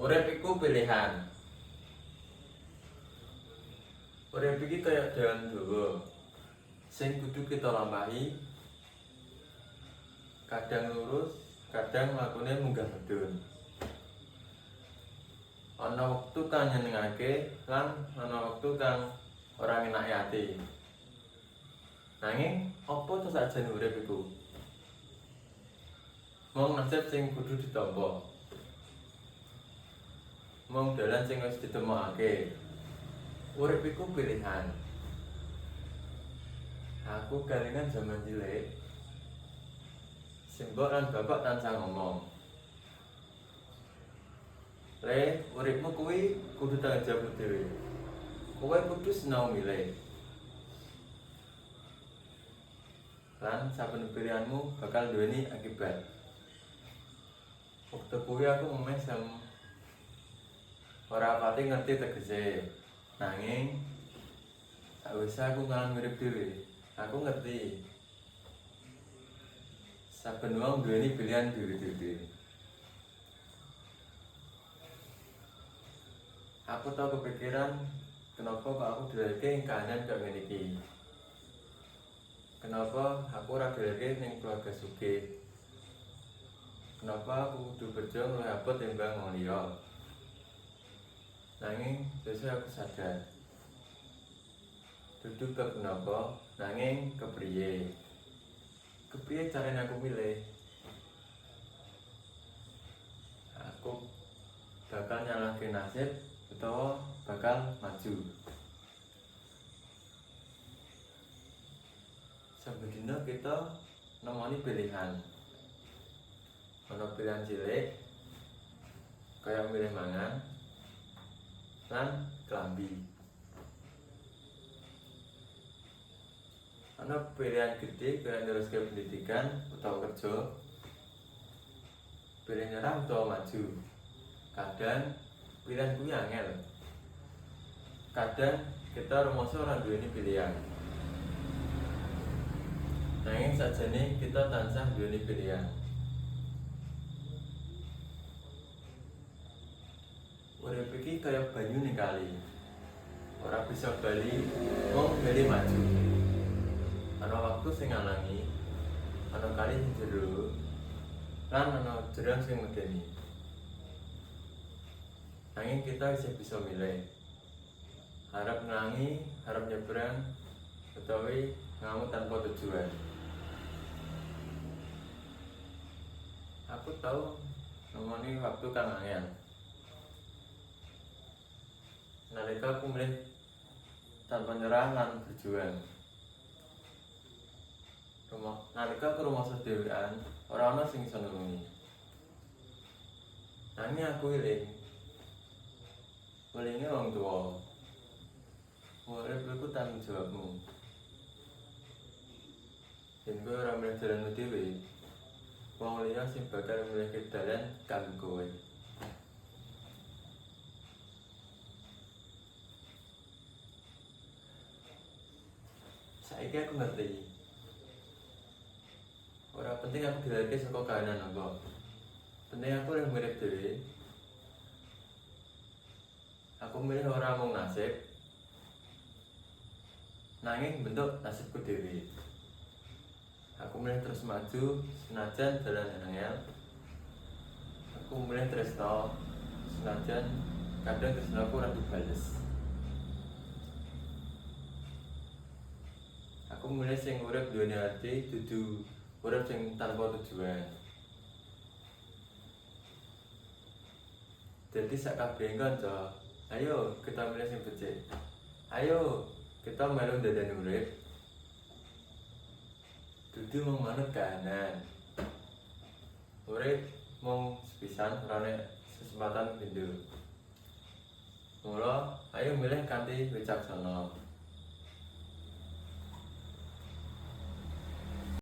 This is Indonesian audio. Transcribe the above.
Urip iku pilihan. Urip iki kaya dalan dawa sing kudu kita lampahi. Kadang lurus, kadang lakune munggah medun. Ana wektu kang nyenengake lan ana wektu kang ora ngenaki ati. Nanging apa to sakjane urip iku? Mung nasib sing kudu ditampa. Mung dalan sing wis ditemokake. Urip iku pilihan. Aku kalingan zaman cilik. Simbok lan bapak tansah ngomong. Le, uripmu kuwi kudu tanggung jawab dhewe. Kowe kudu sinau milih. Lan saben pilihanmu bakal duweni akibat. Waktu kuwi aku memeh ora pati ngerti tegese. Nanging sawise aku ngalang mirip dhewe, aku ngerti. Saben wong duweni pilihan dhewe-dhewe. Aku tau kepikiran kenapa kok aku dilahirke ing kahanan kaya ngene iki. Kenapa aku ora dilahirke ning keluarga sugih? Kenapa aku kudu berjuang luwih abot timbang wong liya? Nanging sesuk aku sadar. Dudu bab kenapa, nanging kepriye. Kepriye carane aku milih? Aku bakal nyalahke nasib utawa bakal maju. Saben dina kita nemoni pilihan. Ana pilihan cilik kaya milih mangan lan klambi. Ana pilihan gede kaya neruske pendidikan utawa kerja. Pilih nyerah utawa maju. Kadang pilihan kuwi angel. Kadang kita rumangsa ora duweni pilihan. Nanging sajane kita tansah duweni pilihan. Urip iki kaya banyu ning kali. Ora bisa bali, mung bali maju. Ana waktu sing ngalangi, ana kali sing jero, lan ana jurang sing medeni. Nanging kita isih bisa milih. Harap ngelangi, harap nyebrang, utawi ngamuk tanpa tujuan. Aku tahu nemoni waktu kang angel. Nalika aku milih tanpa nyerah lan berjuang. Nalika aku rumangsa dhewean, ora ana sing iso nulungi. Nanging aku iling. Welinge wong tuwa. Urip iku tanggung jawabmu. Yen kowe ora milih dalanmu dhewe, wong liya sing bakal milih dalan kanggo kowe. Saiki aku ngerti. Ora penting aku dilahirke saka kahanan apa. Penting aku yang mirip dhewe. Aku milih ora mung nasib, nanging bentuk nasibku dhewe. Aku milih terus maju senajan dalan angel. Aku milih tresno senajan kadang tresnaku ora dibales. Aku milih sing urip duweni arti, dudu urip sing tanpa tujuan. Jadi sakabeh kanca, ayo kita milih sing becik. Ayo kita melu ndadani urip. Dudu mung manut kahanan. Urip mung sepisan ora nek kesempatan pindho. Mula ayo milih kanthi wicaksana.